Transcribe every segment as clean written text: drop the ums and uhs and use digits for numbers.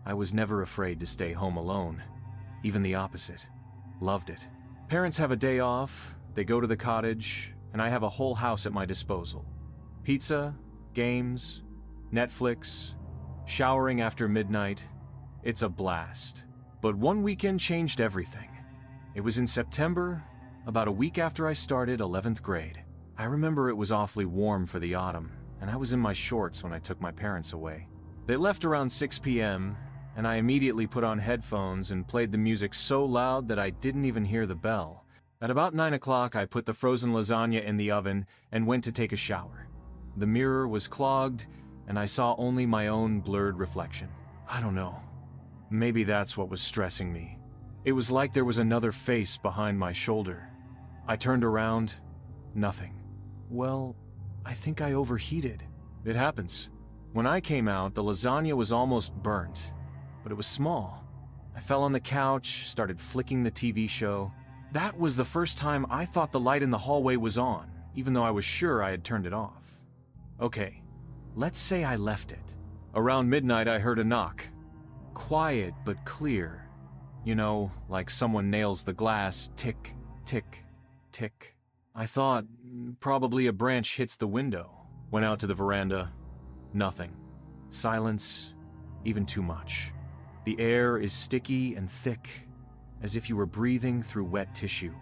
I was never afraid to stay home alone. Even the opposite. Loved it. Parents have a day off, they go to the cottage, and I have a whole house at my disposal. Pizza, games, Netflix, showering after midnight. It's a blast. But one weekend changed everything. It was in September, about a week after I started 11th grade. I remember it was awfully warm for the autumn, and I was in my shorts when I took my parents away. They left around 6 p.m., and I immediately put on headphones and played the music so loud that I didn't even hear the bell. At about 9 o'clock, I put the frozen lasagna in the oven and went to take a shower. The mirror was clogged, and I saw only my own blurred reflection. I don't know. Maybe that's what was stressing me. It was like there was another face behind my shoulder. I turned around. Nothing. Well, I think I overheated. It happens. When I came out, the lasagna was almost burnt, but it was small. I fell on the couch, started flicking the TV show. That was the first time I thought the light in the hallway was on, even though I was sure I had turned it off. Okay, let's say I left it. Around midnight, I heard a knock. Quiet but clear. You know, like someone nails the glass, tick, tick, tick. I thought, probably a branch hits the window. Went out to the veranda. Nothing. Silence, even too much. The air is sticky and thick, as if you were breathing through wet tissue.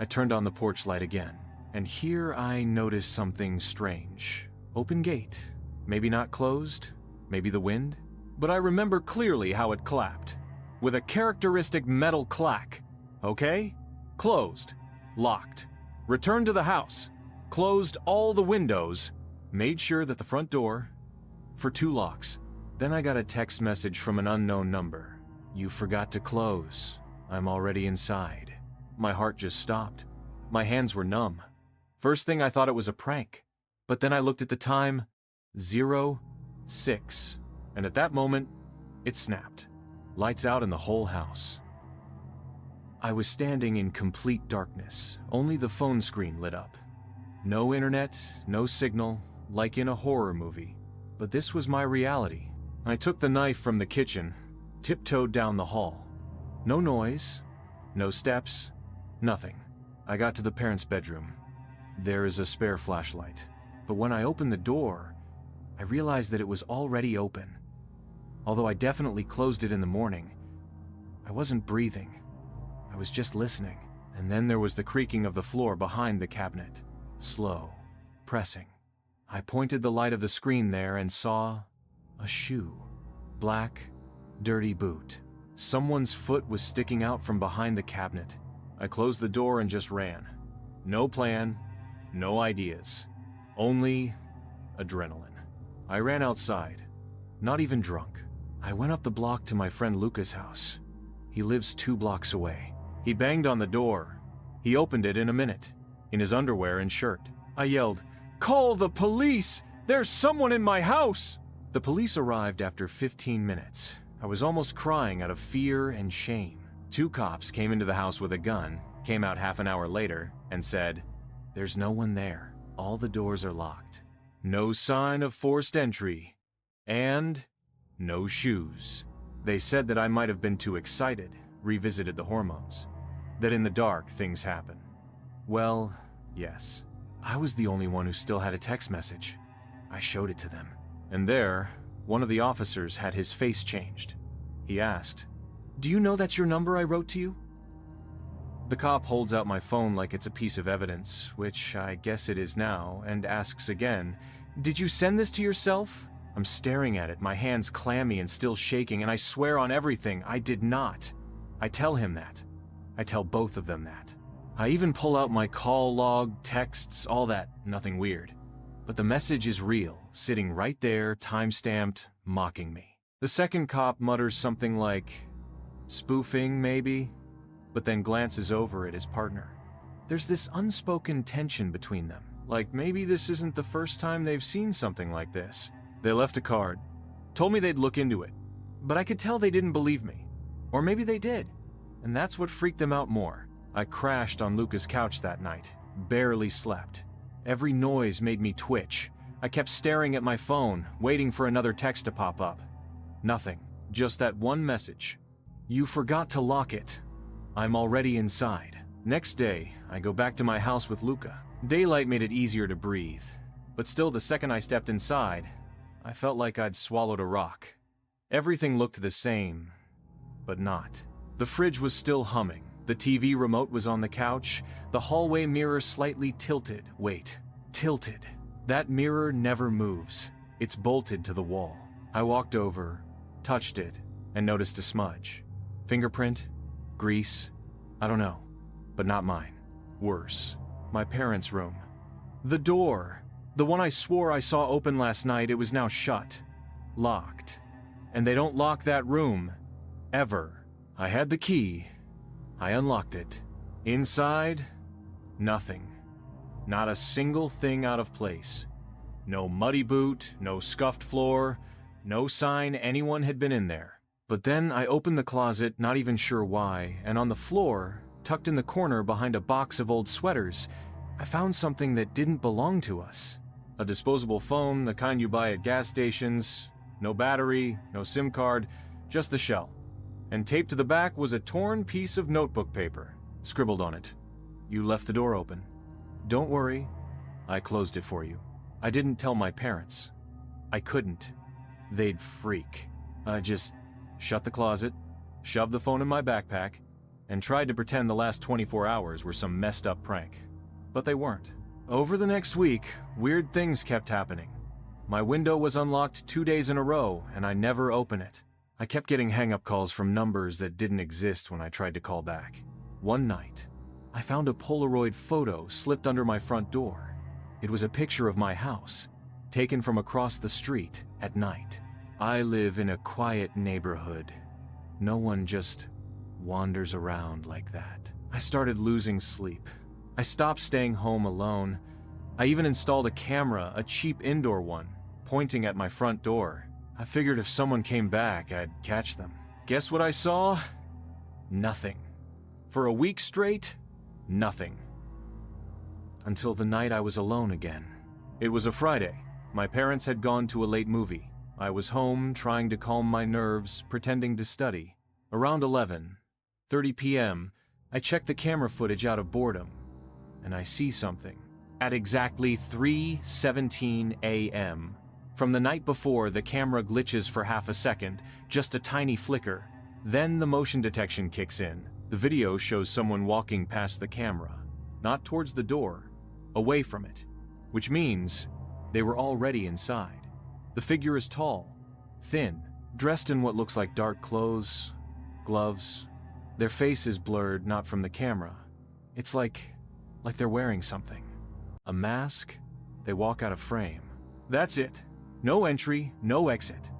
I turned on the porch light again, and here I noticed something strange. Open gate. Maybe not closed, maybe the wind. But I remember clearly how it clapped, with a characteristic metal clack. Okay? Closed. Locked. Returned to the house. Closed all the windows. Made sure that the front door, for 2 locks. Then I got a text message from an unknown number. You forgot to close. I'm already inside. My heart just stopped. My hands were numb. First thing I thought it was a prank. But then I looked at the time, 06. And at that moment, it snapped. Lights out in the whole house. I was standing in complete darkness. Only the phone screen lit up. No internet, no signal, like in a horror movie. But this was my reality. I took the knife from the kitchen, tiptoed down the hall. No noise, no steps, nothing. I got to the parents' bedroom. There is a spare flashlight. But when I opened the door, I realized that it was already open. Although I definitely closed it in the morning, I wasn't breathing. I was just listening. And then there was the creaking of the floor behind the cabinet. Slow, pressing. I pointed the light of the screen there and saw a shoe. Black, dirty boot. Someone's foot was sticking out from behind the cabinet. I closed the door and just ran. No plan, no ideas. Only adrenaline. I ran outside, not even drunk. I went up the block to my friend Luca's house. He lives 2 blocks away. He banged on the door. He opened it in a minute, in his underwear and shirt. I yelled, "Call the police! There's someone in my house!" The police arrived after 15 minutes. I was almost crying out of fear and shame. 2 cops came into the house with a gun, came out half an hour later, and said, "There's no one there. All the doors are locked. No sign of forced entry. And no shoes." They said that I might have been too excited, revisited the hormones. That in the dark, things happen. Well, yes. I was the only one who still had a text message. I showed it to them. And there, one of the officers had his face changed. He asked, "Do you know that's your number I wrote to you?" The cop holds out my phone like it's a piece of evidence, which I guess it is now, and asks again, "Did you send this to yourself?" I'm staring at it, my hands clammy and still shaking, and I swear on everything, I did not. I tell him that. I tell both of them that. I even pull out my call log, texts, all that, nothing weird. But the message is real, sitting right there, time-stamped, mocking me. The second cop mutters something like, spoofing maybe, but then glances over at his partner. There's this unspoken tension between them, like maybe this isn't the first time they've seen something like this. They left a card, told me they'd look into it, but I could tell they didn't believe me. Or maybe they did, and that's what freaked them out more. I crashed on Luca's couch that night, barely slept. Every noise made me twitch. I kept staring at my phone, waiting for another text to pop up. Nothing. Just that one message. "You forgot to lock it. I'm already inside." Next day, I go back to my house with Luca. Daylight made it easier to breathe, but still the second I stepped inside, I felt like I'd swallowed a rock. Everything looked the same, but not. The fridge was still humming. The TV remote was on the couch, the hallway mirror slightly tilted. Wait, tilted. That mirror never moves. It's bolted to the wall. I walked over, touched it, and noticed a smudge. Fingerprint? Grease? I don't know, but not mine. Worse, my parents' room. The door, the one I swore I saw open last night, it was now shut, locked. And they don't lock that room, ever. I had the key. I unlocked it. Inside, nothing. Not a single thing out of place. No muddy boot, no scuffed floor, no sign anyone had been in there. But then I opened the closet, not even sure why, and on the floor, tucked in the corner behind a box of old sweaters, I found something that didn't belong to us. A disposable phone, the kind you buy at gas stations. No battery, no SIM card, just the shell. And taped to the back was a torn piece of notebook paper, scribbled on it. "You left the door open. Don't worry, I closed it for you." I didn't tell my parents. I couldn't. They'd freak. I just shut the closet, shoved the phone in my backpack, and tried to pretend the last 24 hours were some messed up prank. But they weren't. Over the next week, weird things kept happening. My window was unlocked 2 days in a row, and I never opened it. I kept getting hang-up calls from numbers that didn't exist when I tried to call back. One night, I found a Polaroid photo slipped under my front door. It was a picture of my house, taken from across the street at night. I live in a quiet neighborhood. No one just wanders around like that. I started losing sleep. I stopped staying home alone. I even installed a camera, a cheap indoor one, pointing at my front door. I figured if someone came back, I'd catch them. Guess what I saw? Nothing. For a week straight, nothing. Until the night I was alone again. It was a Friday. My parents had gone to a late movie. I was home, trying to calm my nerves, pretending to study. Around 11:30 p.m., I checked the camera footage out of boredom, and I see something. At exactly 3:17 a.m., from the night before, the camera glitches for half a second, just a tiny flicker. Then the motion detection kicks in. The video shows someone walking past the camera, not towards the door, away from it, which means they were already inside. The figure is tall, thin, dressed in what looks like dark clothes, gloves. Their face is blurred, not from the camera. It's like they're wearing something. A mask. They walk out of frame. That's it. No entry, no exit.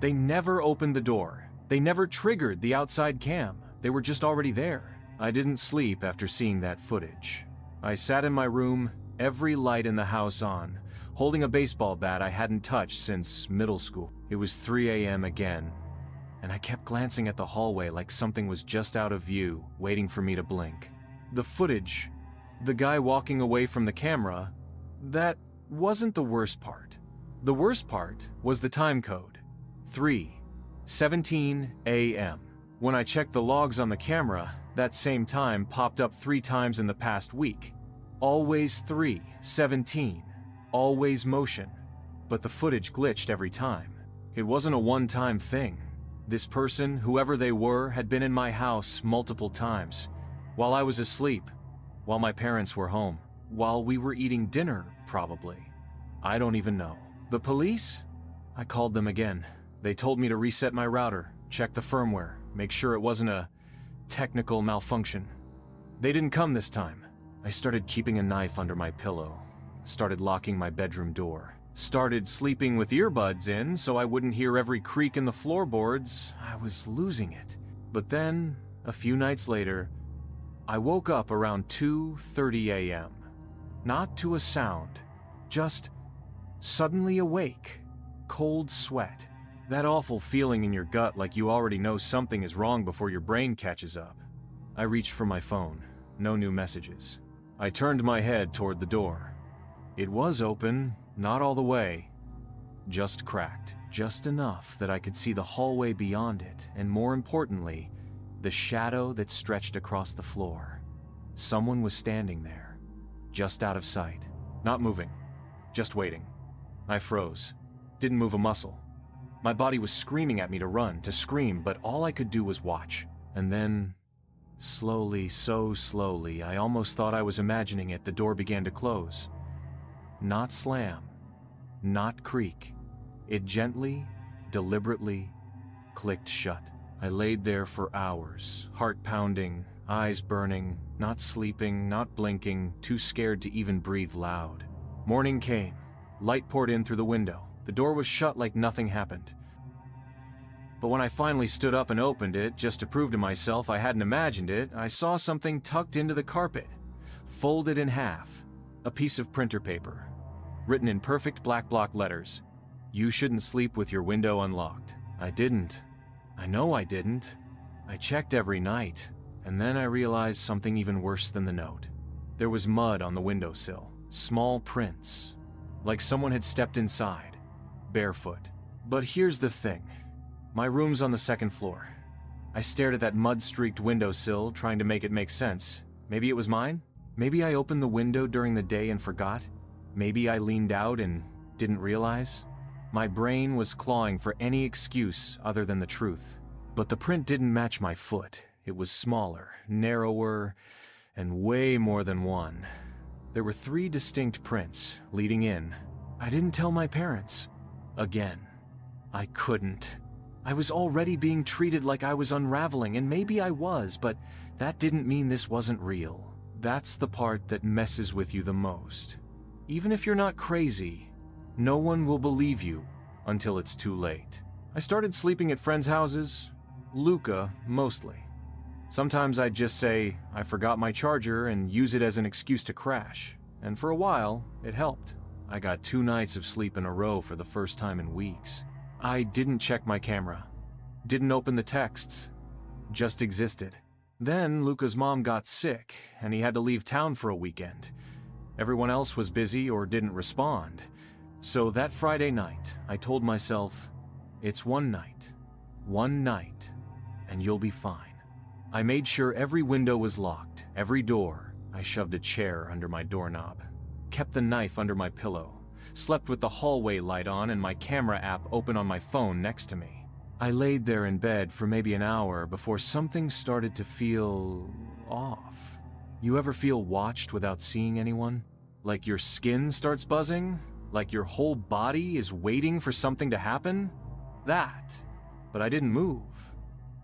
They never opened the door. They never triggered the outside cam. They were just already there. I didn't sleep after seeing that footage. I sat in my room, every light in the house on, holding a baseball bat I hadn't touched since middle school. It was 3 a.m. again, and I kept glancing at the hallway like something was just out of view, waiting for me to blink. The footage, the guy walking away from the camera, that wasn't the worst part. The worst part was the time code, 3:17 a.m. When I checked the logs on the camera, that same time popped up 3 times in the past week. Always 3:17, always motion, but the footage glitched every time. It wasn't a one-time thing. This person, whoever they were, had been in my house multiple times, while I was asleep, while my parents were home, while we were eating dinner, probably. I don't even know. The police? I called them again. They told me to reset my router, check the firmware, make sure it wasn't a technical malfunction. They didn't come this time. I started keeping a knife under my pillow, started locking my bedroom door, started sleeping with earbuds in so I wouldn't hear every creak in the floorboards. I was losing it. But then, a few nights later, I woke up around 2:30 a.m. Not to a sound, just suddenly awake, cold sweat. That awful feeling in your gut like you already know something is wrong before your brain catches up. I reached for my phone, no new messages. I turned my head toward the door. It was open, not all the way, just cracked. just enough that I could see the hallway beyond it, and more importantly, the shadow that stretched across the floor. Someone was standing there, just out of sight, not moving, just waiting. I froze, didn't move a muscle. My body was screaming at me to run, to scream, but all I could do was watch. And then, slowly, so slowly, I almost thought I was imagining it, the door began to close. Not slam, not creak. It gently, deliberately clicked shut. I laid there for hours, heart pounding, eyes burning, not sleeping, not blinking, too scared to even breathe loud. Morning came. Light poured in through the window. The door was shut like nothing happened. But when I finally stood up and opened it, just to prove to myself I hadn't imagined it, I saw something tucked into the carpet, folded in half, a piece of printer paper, written in perfect black block letters. You shouldn't sleep with your window unlocked. I didn't. I know I didn't. I checked every night, and then I realized something even worse than the note. There was mud on the windowsill, small prints, like someone had stepped inside, barefoot. But here's the thing. My room's on the second floor. I stared at that mud-streaked windowsill, trying to make it make sense. Maybe it was mine? Maybe I opened the window during the day and forgot? Maybe I leaned out and didn't realize? My brain was clawing for any excuse other than the truth. But the print didn't match my foot. It was smaller, narrower, and way more than one. There were 3 distinct prints leading in. I didn't tell my parents. Again, I couldn't. I was already being treated like I was unraveling, and maybe I was, but that didn't mean this wasn't real. That's the part that messes with you the most. Even if you're not crazy, no one will believe you until it's too late. I started sleeping at friends' houses, Luca mostly. Sometimes I'd just say, I forgot my charger, and use it as an excuse to crash. And for a while, it helped. I got 2 nights of sleep in a row for the first time in weeks. I didn't check my camera, didn't open the texts, just existed. Then Luca's mom got sick, and he had to leave town for a weekend. Everyone else was busy or didn't respond. So that Friday night, I told myself, it's one night, and you'll be fine. I made sure every window was locked, every door. I shoved a chair under my doorknob, kept the knife under my pillow, slept with the hallway light on and my camera app open on my phone next to me. I laid there in bed for maybe an hour before something started to feel off. You ever feel watched without seeing anyone? Like your skin starts buzzing? Like your whole body is waiting for something to happen? That. But I didn't move.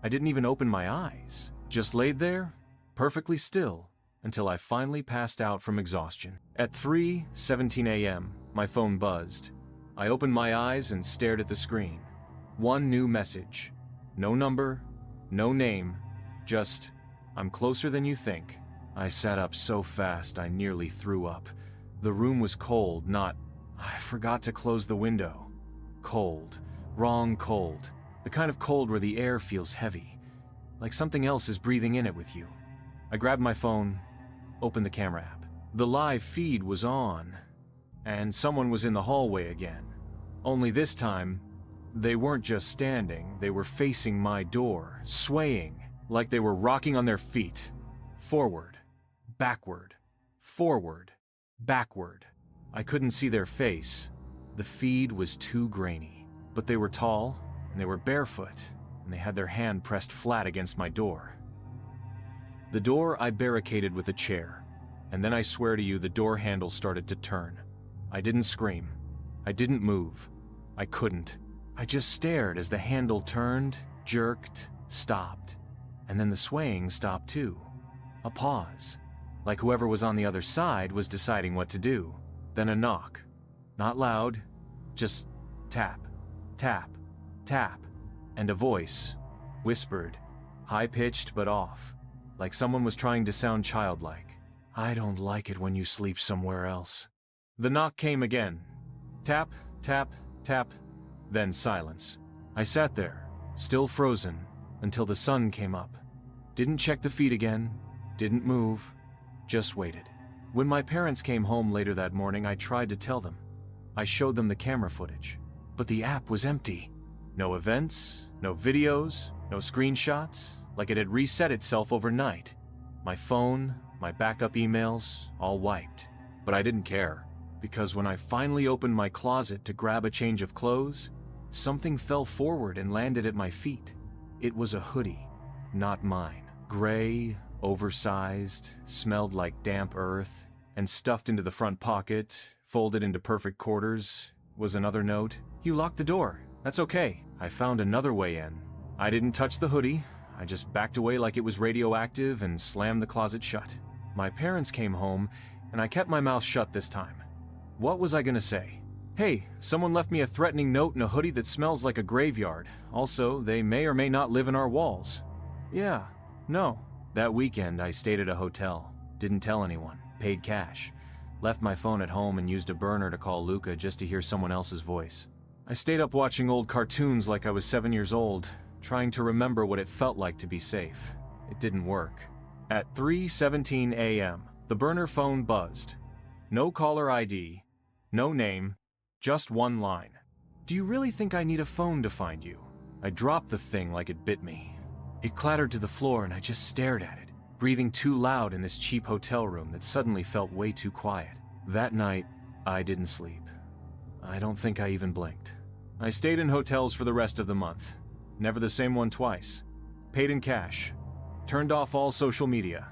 I didn't even open my eyes. Just laid there, perfectly still, until I finally passed out from exhaustion. At 3:17 a.m., my phone buzzed. I opened my eyes and stared at the screen. One new message. No number, no name, just, I'm closer than you think. I sat up so fast I nearly threw up. The room was cold, not, I forgot to close the window. Cold. Wrong cold. The kind of cold where the air feels heavy, like something else is breathing in it with you. I grabbed my phone, opened the camera app. The live feed was on, and someone was in the hallway again. Only this time, they weren't just standing, they were facing my door, swaying, like they were rocking on their feet. Forward, backward, forward, backward. I couldn't see their face. The feed was too grainy, but they were tall, and they were barefoot, and they had their hand pressed flat against my door. The door I barricaded with a chair, and then I swear to you the door handle started to turn. I didn't scream. I didn't move. I couldn't. I just stared as the handle turned, jerked, stopped, and then the swaying stopped too. A pause, like whoever was on the other side was deciding what to do. Then a knock. Not loud, just tap, tap, tap, and a voice, whispered, high-pitched but off, like someone was trying to sound childlike. I don't like it when you sleep somewhere else. The knock came again. Tap, tap, tap, then silence. I sat there, still frozen, until the sun came up. Didn't check the feed again, didn't move, just waited. When my parents came home later that morning, I tried to tell them. I showed them the camera footage, but the app was empty. No events, no videos, no screenshots, like it had reset itself overnight. My phone, my backup emails, all wiped. But I didn't care, because when I finally opened my closet to grab a change of clothes, something fell forward and landed at my feet. It was a hoodie, not mine. Gray, oversized, smelled like damp earth, and stuffed into the front pocket, folded into perfect quarters, was another note. "You locked the door. That's okay. I found another way in." I didn't touch the hoodie. I just backed away like it was radioactive and slammed the closet shut. My parents came home, and I kept my mouth shut this time. What was I gonna say? Hey, someone left me a threatening note in a hoodie that smells like a graveyard. Also, they may or may not live in our walls. Yeah, no. That weekend, I stayed at a hotel. Didn't tell anyone. Paid cash. Left my phone at home and used a burner to call Luca just to hear someone else's voice. I stayed up watching old cartoons like I was 7 years old, trying to remember what it felt like to be safe. It didn't work. At 3:17 a.m., the burner phone buzzed. No caller ID, no name, just one line. "Do you really think I need a phone to find you?" I dropped the thing like it bit me. It clattered to the floor and I just stared at it, breathing too loud in this cheap hotel room that suddenly felt way too quiet. That night, I didn't sleep. I don't think I even blinked. I stayed in hotels for the rest of the month. Never the same one twice. Paid in cash. Turned off all social media.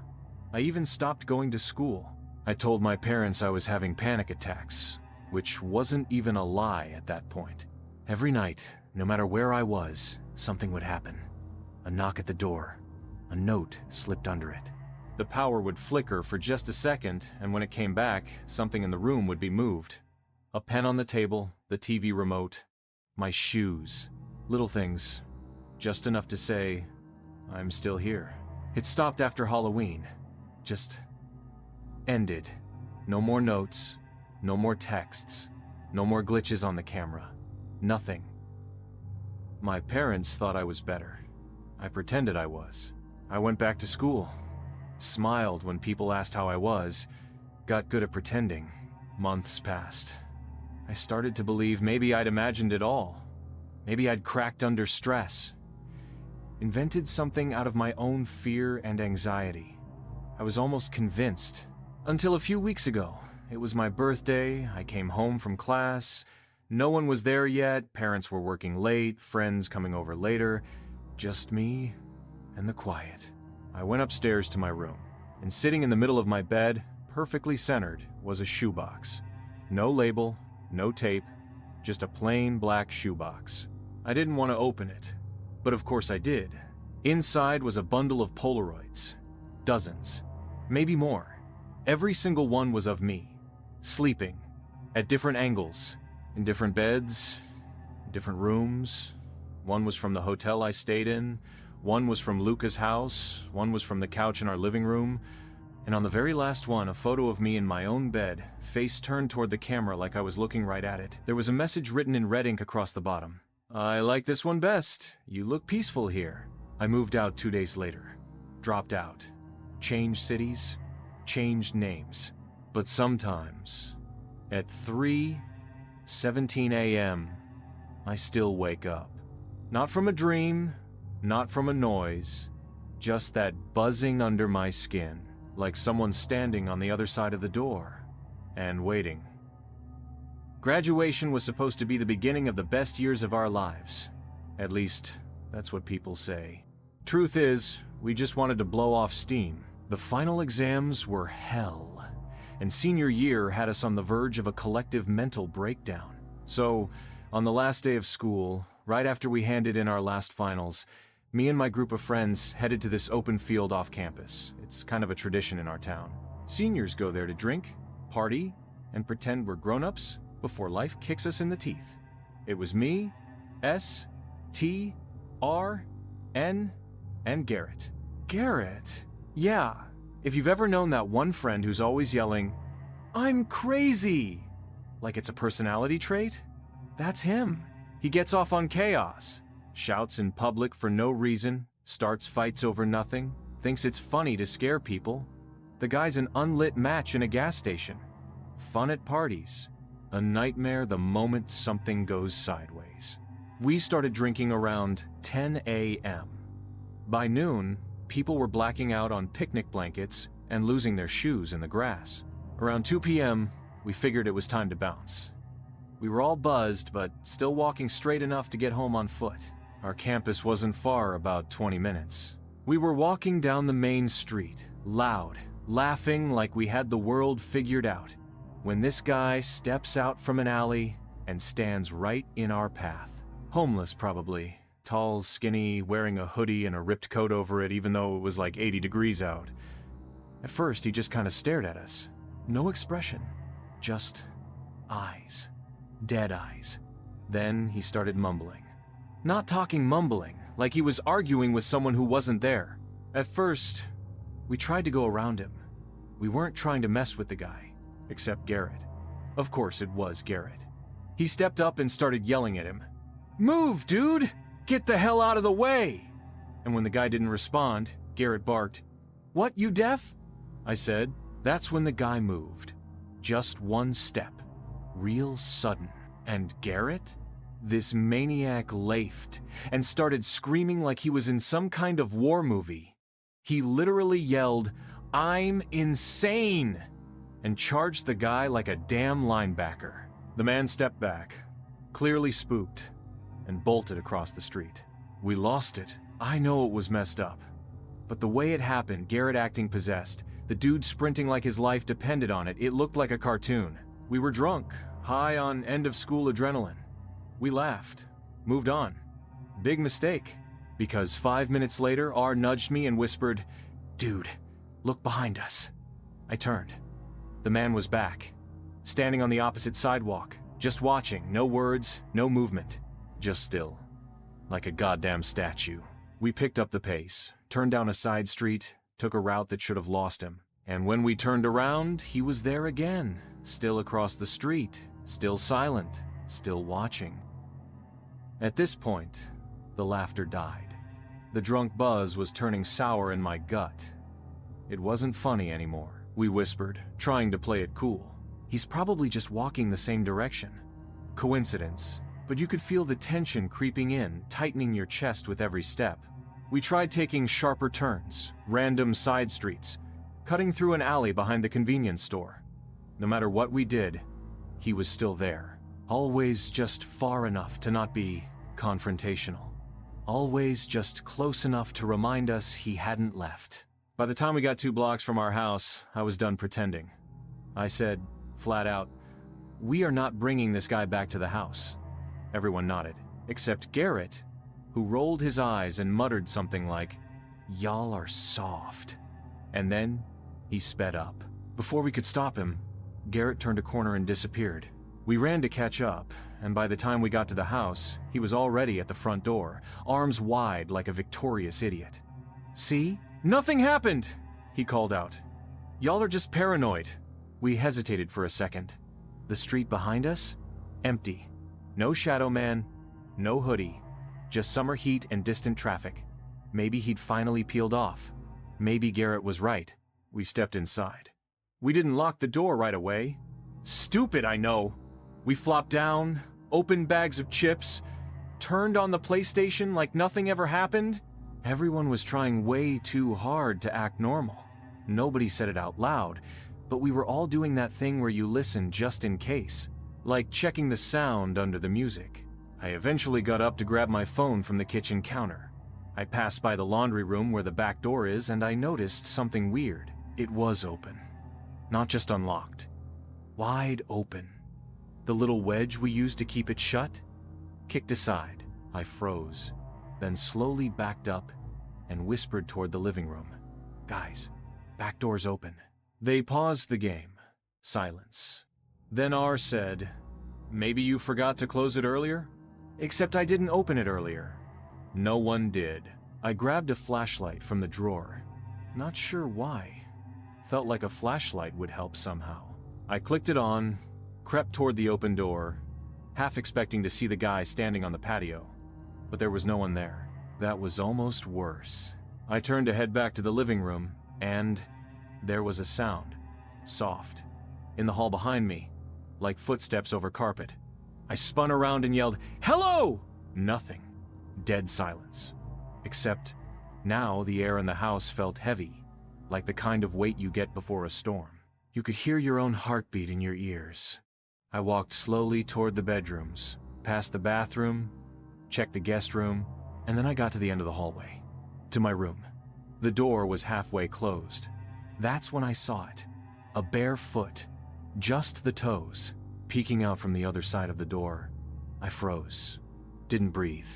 I even stopped going to school. I told my parents I was having panic attacks, which wasn't even a lie at that point. Every night, no matter where I was, something would happen. A knock at the door. A note slipped under it. The power would flicker for just a second, and when it came back, something in the room would be moved. A pen on the table, the TV remote, my shoes. Little things. Just enough to say, I'm still here. It stopped after Halloween. Just ended. No more notes, no more texts, no more glitches on the camera. Nothing. My parents thought I was better. I pretended I was. I went back to school. Smiled when people asked how I was. Got good at pretending. Months passed. I started to believe maybe I'd imagined it all. Maybe I'd cracked under stress. Invented something out of my own fear and anxiety. I was almost convinced. Until a few weeks ago. It was my birthday, I came home from class. No one was there yet, parents were working late, friends coming over later. Just me and the quiet. I went upstairs to my room, and sitting in the middle of my bed, perfectly centered, was a shoebox. No label, no tape, just a plain black shoebox. I didn't want to open it, but of course I did. Inside was a bundle of Polaroids. Dozens. Maybe more. Every single one was of me. Sleeping. At different angles. In different beds. Different rooms. One was from the hotel I stayed in. One was from Luca's house. One was from the couch in our living room. And on the very last one, a photo of me in my own bed, face turned toward the camera like I was looking right at it. There was a message written in red ink across the bottom. "I like this one best. You look peaceful here." I moved out 2 days later. Dropped out. Changed cities. Changed names. But sometimes, at 3:17 a.m., I still wake up. Not from a dream, not from a noise, just that buzzing under my skin, like someone standing on the other side of the door, and waiting. Graduation was supposed to be the beginning of the best years of our lives. At least, that's what people say. Truth is, we just wanted to blow off steam. The final exams were hell, and senior year had us on the verge of a collective mental breakdown. So, on the last day of school, right after we handed in our last finals, me and my group of friends headed to this open field off campus. It's kind of a tradition in our town. Seniors go there to drink, party, and pretend we're grown-ups before life kicks us in the teeth. It was me, S, T, R, N, and Garrett. Garrett? Yeah, if you've ever known that one friend who's always yelling, "I'm crazy!" like it's a personality trait, that's him. He gets off on chaos, shouts in public for no reason, starts fights over nothing, thinks it's funny to scare people. The guy's an unlit match in a gas station. Fun at parties. A nightmare the moment something goes sideways. We started drinking around 10 a.m. By noon, people were blacking out on picnic blankets and losing their shoes in the grass. Around 2 p.m., we figured it was time to bounce. We were all buzzed, but still walking straight enough to get home on foot. Our campus wasn't far, about 20 minutes. We were walking down the main street, loud, laughing like we had the world figured out, when this guy steps out from an alley and stands right in our path. Homeless, probably. Tall, skinny, wearing a hoodie and a ripped coat over it even though it was like 80 degrees out. At first, he just kind of stared at us. No expression. Just eyes. Dead eyes. Then he started mumbling. Not talking mumbling, like he was arguing with someone who wasn't there. At first, we tried to go around him. We weren't trying to mess with the guy, except Garrett. Of course it was Garrett. He stepped up and started yelling at him. "Move, dude! Get the hell out of the way!" And when the guy didn't respond, Garrett barked, "What, you deaf?" I said. That's when the guy moved. Just one step. Real sudden. And Garrett? This maniac lafed and started screaming like he was in some kind of war movie. He literally yelled, "I'm insane!" and charged the guy like a damn linebacker. The man stepped back, clearly spooked, and bolted across the street. We lost it. I know it was messed up. But the way it happened, Garrett acting possessed, the dude sprinting like his life depended on it, it looked like a cartoon. We were drunk, high on end-of-school adrenaline. We laughed, moved on. Big mistake, because 5 minutes later, R nudged me and whispered, "Dude, look behind us." I turned. The man was back, standing on the opposite sidewalk, just watching, no words, no movement, just still, like a goddamn statue. We picked up the pace, turned down a side street, took a route that should have lost him. And when we turned around, he was there again, still across the street, still silent, still watching. At this point, the laughter died. The drunk buzz was turning sour in my gut. It wasn't funny anymore, we whispered, trying to play it cool. He's probably just walking the same direction. Coincidence, but you could feel the tension creeping in, tightening your chest with every step. We tried taking sharper turns, random side streets, cutting through an alley behind the convenience store. No matter what we did, he was still there. Always just far enough to not be confrontational. Always just close enough to remind us he hadn't left. By the time we got 2 blocks from our house, I was done pretending. I said, flat out, "We are not bringing this guy back to the house." Everyone nodded, except Garrett, who rolled his eyes and muttered something like, "Y'all are soft." And then he sped up. Before we could stop him, Garrett turned a corner and disappeared. We ran to catch up, and by the time we got to the house, he was already at the front door, arms wide like a victorious idiot. "See? Nothing happened!" he called out. "Y'all are just paranoid." We hesitated for a second. The street behind us? Empty. No shadow man, no hoodie. Just summer heat and distant traffic. Maybe he'd finally peeled off. Maybe Garrett was right. We stepped inside. We didn't lock the door right away. Stupid, I know. We flopped down, opened bags of chips, turned on the PlayStation like nothing ever happened. Everyone was trying way too hard to act normal. Nobody said it out loud, but we were all doing that thing where you listen just in case, like checking the sound under the music. I eventually got up to grab my phone from the kitchen counter. I passed by the laundry room where the back door is, and I noticed something weird. It was open. Not just unlocked. Wide open. The little wedge we used to keep it shut? Kicked aside. I froze, then slowly backed up and whispered toward the living room. "Guys, back door's open." They paused the game. Silence. Then R said, "Maybe you forgot to close it earlier?" Except I didn't open it earlier. No one did. I grabbed a flashlight from the drawer. Not sure why. Felt like a flashlight would help somehow. I clicked it on, crept toward the open door, half expecting to see the guy standing on the patio. But there was no one there. That was almost worse. I turned to head back to the living room, and there was a sound. Soft. In the hall behind me. like footsteps over carpet. I spun around and yelled, "Hello!" Nothing. Dead silence. Except now the air in the house felt heavy, like the kind of weight you get before a storm. You could hear your own heartbeat in your ears. I walked slowly toward the bedrooms, past the bathroom, checked the guest room, and then I got to the end of the hallway, to my room. The door was halfway closed. That's when I saw it. A bare foot, just the toes, peeking out from the other side of the door. I froze, didn't breathe.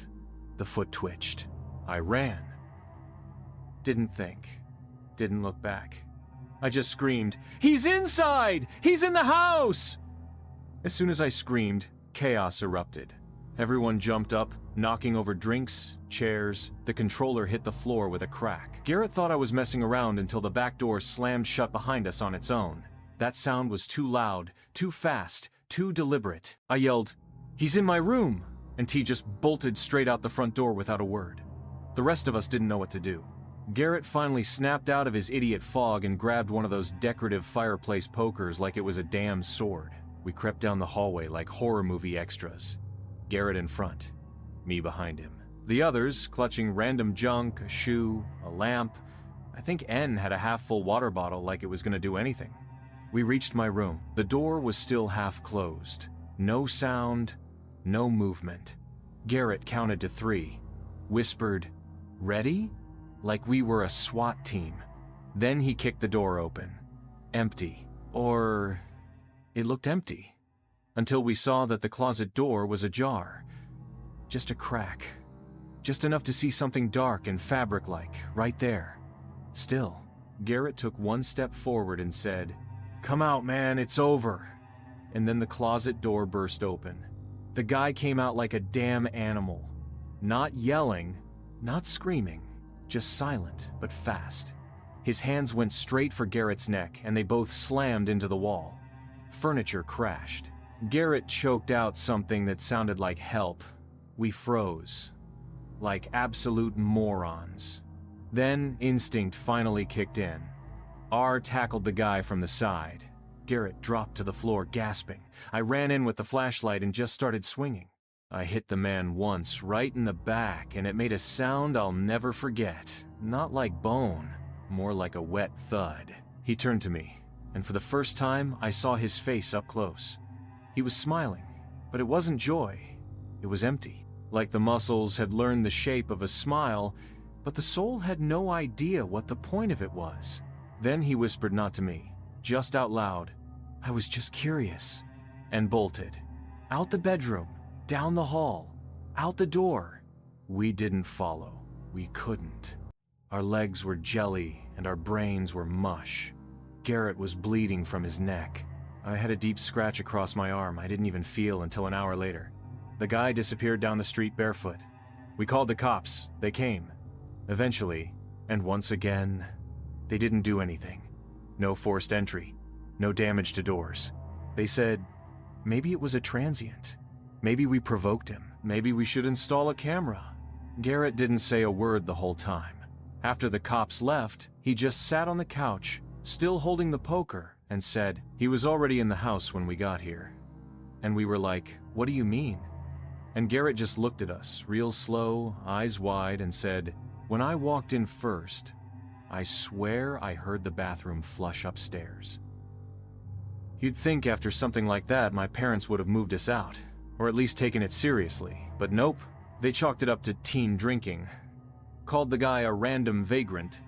The foot twitched. I ran. Didn't think, didn't look back. I just screamed, "He's inside! He's in the house!" As soon as I screamed, chaos erupted. Everyone jumped up, knocking over drinks, chairs. The controller hit the floor with a crack. Garrett thought I was messing around until the back door slammed shut behind us on its own. That sound was too loud, too fast, too deliberate. I yelled, "He's in my room!" and T just bolted straight out the front door without a word. The rest of us didn't know what to do. Garrett finally snapped out of his idiot fog and grabbed one of those decorative fireplace pokers like it was a damn sword. We crept down the hallway like horror movie extras. Garrett in front, me behind him. The others clutching random junk, a shoe, a lamp. I think N had a half-full water bottle like it was gonna do anything. We reached my room. The door was still half closed. No sound, no movement. Garrett counted to 3, whispered, "Ready?" like we were a SWAT team. Then he kicked the door open. Empty. Or it looked empty. Until we saw that the closet door was ajar. Just a crack. Just enough to see something dark and fabric-like, right there. Still, Garrett took one step forward and said, "Come out, man, it's over." And then the closet door burst open. The guy came out like a damn animal. Not yelling, not screaming, just silent but fast. His hands went straight for Garrett's neck, and they both slammed into the wall. Furniture crashed. Garrett choked out something that sounded like help. We froze. Like absolute morons. Then instinct finally kicked in. R tackled the guy from the side. Garrett dropped to the floor, gasping. I ran in with the flashlight and just started swinging. I hit the man once, right in the back, and it made a sound I'll never forget. Not like bone, more like a wet thud. He turned to me, and for the first time, I saw his face up close. He was smiling, but it wasn't joy. It was empty. Like the muscles had learned the shape of a smile, but the soul had no idea what the point of it was. Then he whispered not to me, just out loud, "I was just curious," and bolted. Out the bedroom, down the hall, out the door. We didn't follow. We couldn't. Our legs were jelly and our brains were mush. Garrett was bleeding from his neck. I had a deep scratch across my arm I didn't even feel until an hour later. The guy disappeared down the street barefoot. We called the cops. They came. Eventually, and once again, they didn't do anything. No forced entry. No damage to doors. They said, maybe it was a transient. Maybe we provoked him. Maybe we should install a camera. Garrett didn't say a word the whole time. After the cops left, he just sat on the couch, still holding the poker, and said, he was already in the house when we got here. And we were like, what do you mean? And Garrett just looked at us, real slow, eyes wide, and said, when I walked in first, I swear I heard the bathroom flush upstairs. You'd think after something like that, my parents would have moved us out, or at least taken it seriously, but nope. They chalked it up to teen drinking, called the guy a random vagrant,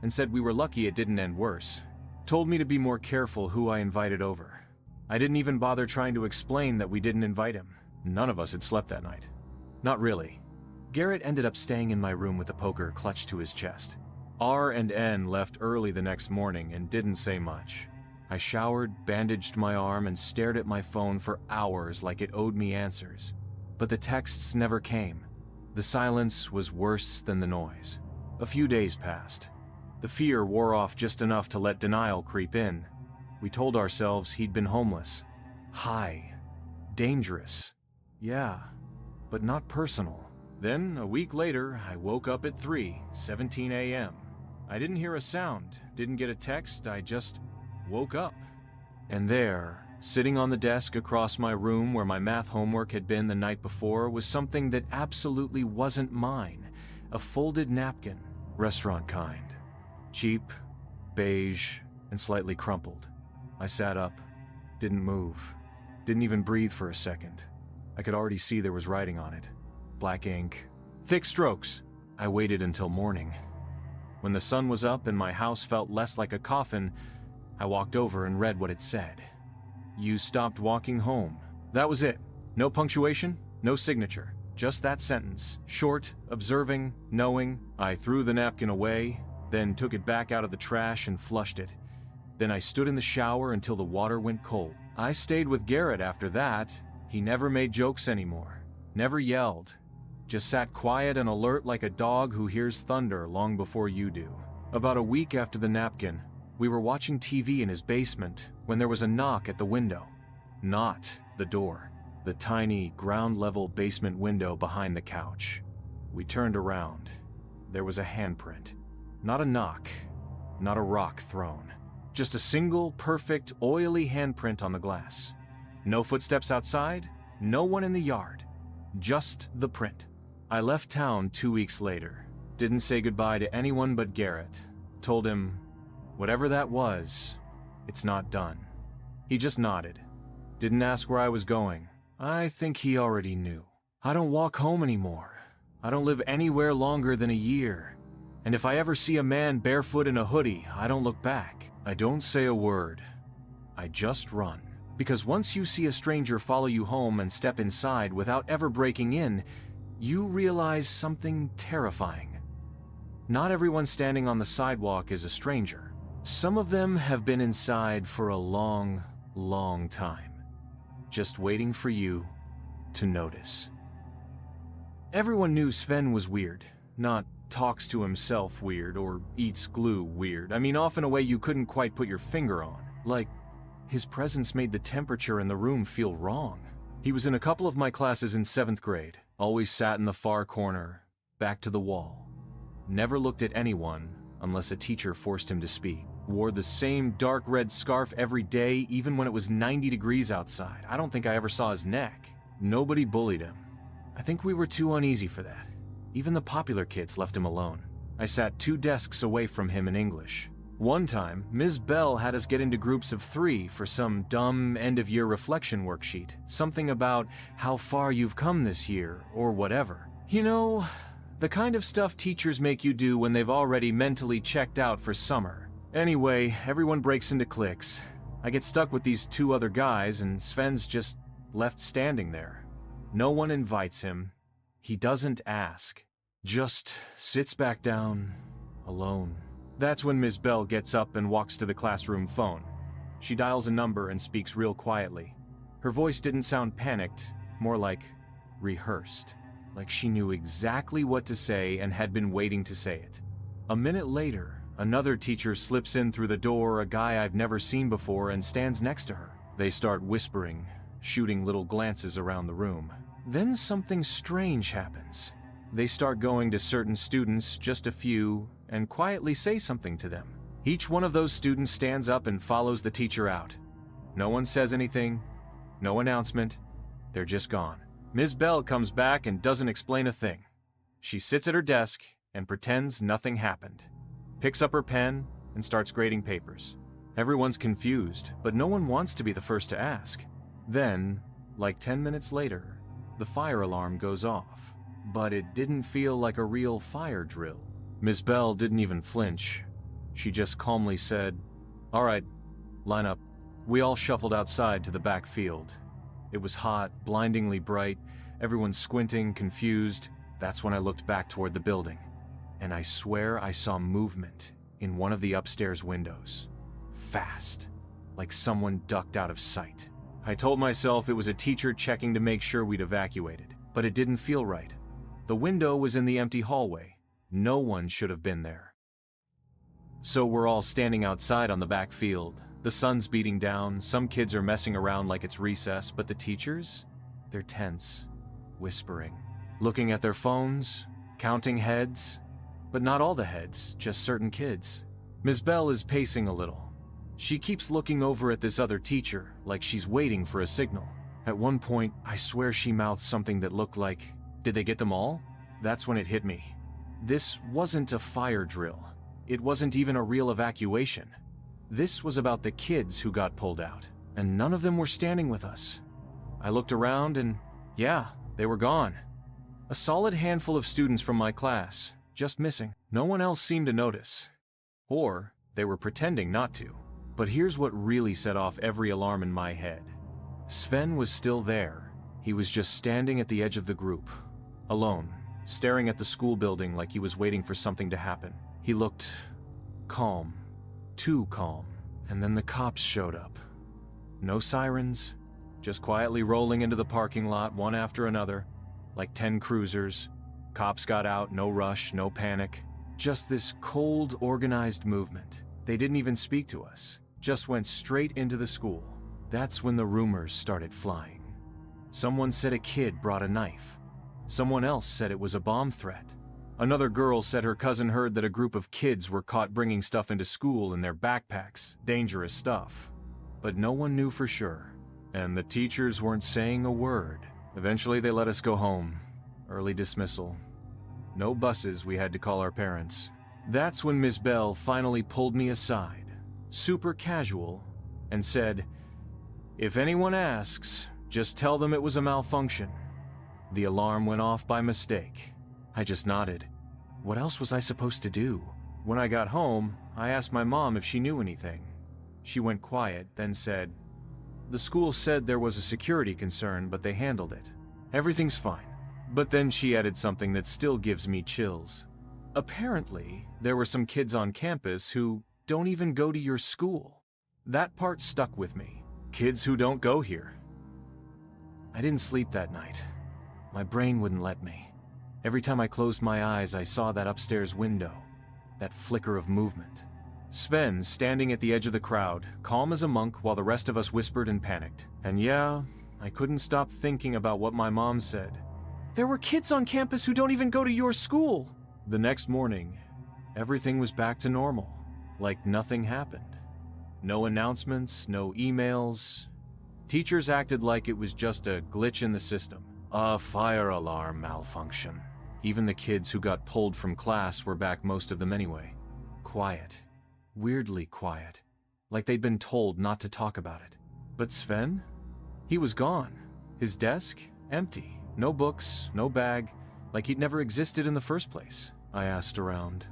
and said we were lucky it didn't end worse. Told me to be more careful who I invited over. I didn't even bother trying to explain that we didn't invite him. None of us had slept that night. Not really. Garrett ended up staying in my room with the poker clutched to his chest. R and N left early the next morning and didn't say much. I showered, bandaged my arm, and stared at my phone for hours like it owed me answers. But the texts never came. The silence was worse than the noise. A few days passed. The fear wore off just enough to let denial creep in. We told ourselves he'd been homeless. High. Dangerous. Yeah, but not personal. Then, a week later, I woke up at 3:17 a.m. I didn't hear a sound, didn't get a text, I just woke up. And there, Sitting on the desk across my room where my math homework had been the night before was something that absolutely wasn't mine. A folded napkin, restaurant kind. Cheap, beige, and slightly crumpled. I sat up, didn't move, didn't even breathe for a second. I could already see there was writing on it. Black ink, thick strokes. I waited until morning. When the sun was up and my house felt less like a coffin, I walked over and read what it said. You stopped walking home. That was it. No punctuation, no signature. Just that sentence. Short, observing, knowing. I threw the napkin away, then took it back out of the trash and flushed it. Then I stood in the shower until the water went cold. I stayed with Garrett after that. He never made jokes anymore. Never yelled. Just sat quiet and alert like a dog who hears thunder long before you do. About a week after the napkin, we were watching TV in his basement when there was a knock at the window. Not the door. The tiny, ground-level basement window behind the couch. We turned around. There was a handprint. Not a knock. Not a rock thrown. Just a single, perfect, oily handprint on the glass. No footsteps outside, no one in the yard. Just the print. I left town 2 weeks later. Didn't say goodbye to anyone but Garrett. Told him, whatever that was, it's not done. He just nodded. Didn't ask where I was going. I think he already knew. I don't walk home anymore. I don't live anywhere longer than a year. And if I ever see a man barefoot in a hoodie, I don't look back. I don't say a word. I just run. Because once you see a stranger follow you home and step inside without ever breaking in, you realize something terrifying. Not everyone standing on the sidewalk is a stranger. Some of them have been inside for a long, long time. Just waiting for you to notice. Everyone knew Sven was weird. Not talks to himself weird or eats glue weird. I mean, off in a way you couldn't quite put your finger on. Like, his presence made the temperature in the room feel wrong. He was in a couple of my classes in 7th grade. Always sat in the far corner, back to the wall. Never looked at anyone unless a teacher forced him to speak. Wore the same dark red scarf every day, even when it was 90 degrees outside. I don't think I ever saw his neck. Nobody bullied him. I think we were too uneasy for that. Even the popular kids left him alone. I sat 2 desks away from him in English. One time, Ms. Bell had us get into groups of 3 for some dumb end-of-year reflection worksheet. Something about how far you've come this year, or whatever. You know, the kind of stuff teachers make you do when they've already mentally checked out for summer. Anyway, everyone breaks into cliques. I get stuck with these 2 other guys, and Sven's just left standing there. No one invites him. He doesn't ask. Just sits back down, alone. That's when Ms. Bell gets up and walks to the classroom phone. She dials a number and speaks real quietly. Her voice didn't sound panicked, more like rehearsed. Like she knew exactly what to say and had been waiting to say it. A minute later, another teacher slips in through the door, a guy I've never seen before, and stands next to her. They start whispering, shooting little glances around the room. Then something strange happens. They start going to certain students, just a few, and quietly say something to them. Each one of those students stands up and follows the teacher out. No one says anything, no announcement, they're just gone. Ms. Bell comes back and doesn't explain a thing. She sits at her desk and pretends nothing happened. Picks up her pen and starts grading papers. Everyone's confused, but no one wants to be the first to ask. Then, like 10 minutes later, the fire alarm goes off. But it didn't feel like a real fire drill. Ms. Bell didn't even flinch. She just calmly said, "All right, line up." We all shuffled outside to the back field. It was hot, blindingly bright, everyone squinting, confused. That's when I looked back toward the building. And I swear I saw movement in one of the upstairs windows. Fast, like someone ducked out of sight. I told myself it was a teacher checking to make sure we'd evacuated, but it didn't feel right. The window was in the empty hallway. No one should have been there. So we're all standing outside on the back field. The sun's beating down, some kids are messing around like it's recess, but the teachers? They're tense, whispering, looking at their phones, counting heads. But not all the heads, just certain kids. Ms. Bell is pacing a little. She keeps looking over at this other teacher, like she's waiting for a signal. At one point, I swear she mouthed something that looked like, "Did they get them all?" That's when it hit me. This wasn't a fire drill. It wasn't even a real evacuation. This was about the kids who got pulled out, and none of them were standing with us. I looked around and, yeah, they were gone. A solid handful of students from my class, just missing. No one else seemed to notice. Or they were pretending not to. But here's what really set off every alarm in my head. Sven was still there. He was just standing at the edge of the group, alone, staring at the school building like he was waiting for something to happen. He looked calm, too calm. And then the cops showed up. No sirens, just quietly rolling into the parking lot one after another, like 10 cruisers. Cops got out, no rush, no panic. Just this cold, organized movement. They didn't even speak to us, just went straight into the school. That's when the rumors started flying. Someone said a kid brought a knife. Someone else said it was a bomb threat. Another girl said her cousin heard that a group of kids were caught bringing stuff into school in their backpacks, dangerous stuff. But no one knew for sure, and the teachers weren't saying a word. Eventually they let us go home. Early dismissal. No buses, we had to call our parents. That's when Miss Bell finally pulled me aside, super casual, and said, "If anyone asks, just tell them it was a malfunction." The alarm went off by mistake. I just nodded. What else was I supposed to do? When I got home, I asked my mom if she knew anything. She went quiet, then said, "The school said there was a security concern, but they handled it. Everything's fine." But then she added something that still gives me chills. Apparently, there were some kids on campus who don't even go to your school. That part stuck with me. Kids who don't go here. I didn't sleep that night. My brain wouldn't let me. Every time I closed my eyes, I saw that upstairs window, that flicker of movement. Sven standing at the edge of the crowd, calm as a monk while the rest of us whispered and panicked. And yeah, I couldn't stop thinking about what my mom said. "There were kids on campus who don't even go to your school." The next morning, everything was back to normal, like nothing happened. No announcements, no emails. Teachers acted like it was just a glitch in the system. A fire alarm malfunction. Even the kids who got pulled from class were back, most of them anyway. Quiet. Weirdly quiet. Like they'd been told not to talk about it. But Sven? He was gone. His desk? Empty. No books, no bag. Like he'd never existed in the first place. I asked around.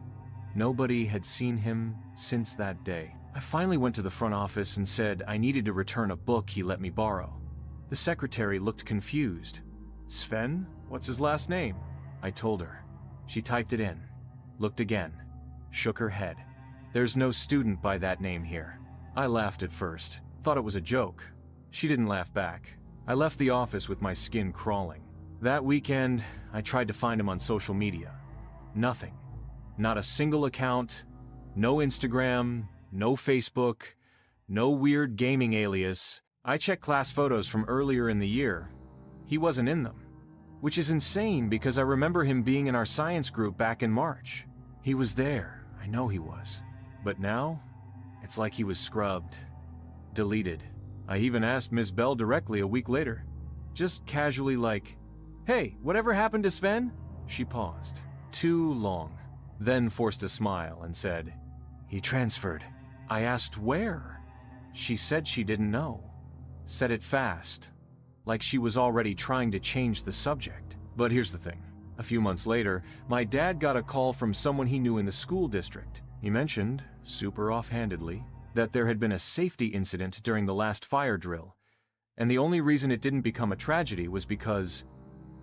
Nobody had seen him since that day. I finally went to the front office and said I needed to return a book he let me borrow. The secretary looked confused. "Sven? What's his last name?" I told her. She typed it in, looked again, shook her head. "There's no student by that name here." I laughed at first, thought it was a joke. She didn't laugh back. I left the office with my skin crawling. That weekend, I tried to find him on social media. Nothing. Not a single account, no Instagram, no Facebook, no weird gaming alias. I checked class photos from earlier in the year. He wasn't in them. Which is insane because I remember him being in our science group back in March. He was there, I know he was. But now, it's like he was scrubbed, deleted. I even asked Ms. Bell directly a week later. Just casually like, "Hey, whatever happened to Sven?" She paused. Too long. Then forced a smile and said, "He transferred." I asked where. She said she didn't know. Said it fast, like she was already trying to change the subject. But here's the thing. A few months later, my dad got a call from someone he knew in the school district. He mentioned, super offhandedly, that there had been a safety incident during the last fire drill, and the only reason it didn't become a tragedy was because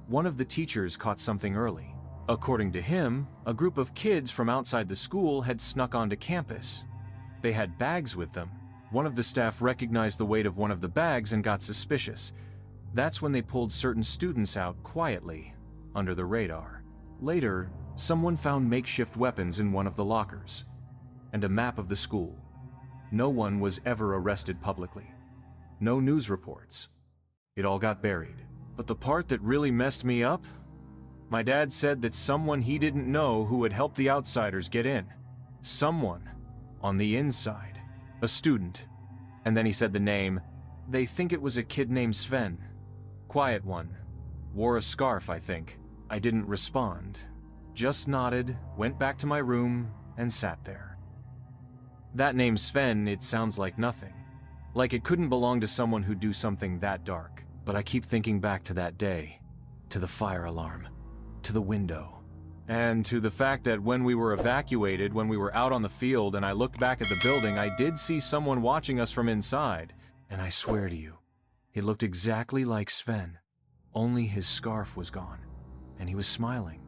one of the teachers caught something early. According to him, a group of kids from outside the school had snuck onto campus. They had bags with them. One of the staff recognized the weight of one of the bags and got suspicious. That's when they pulled certain students out quietly, under the radar. Later, someone found makeshift weapons in one of the lockers, and a map of the school. No one was ever arrested publicly. No news reports. It all got buried. But the part that really messed me up? My dad said that someone he didn't know who had helped the outsiders get in. Someone on the inside. A student. And then he said the name. They think it was a kid named Sven. Quiet one. Wore a scarf, I think. I didn't respond. Just nodded, went back to my room, and sat there. That name Sven, it sounds like nothing. Like it couldn't belong to someone who'd do something that dark. But I keep thinking back to that day. To the fire alarm. To the window. And to the fact that when we were evacuated, when we were out on the field and I looked back at the building, I did see someone watching us from inside. And I swear to you, it looked exactly like Sven. Only his scarf was gone. And he was smiling.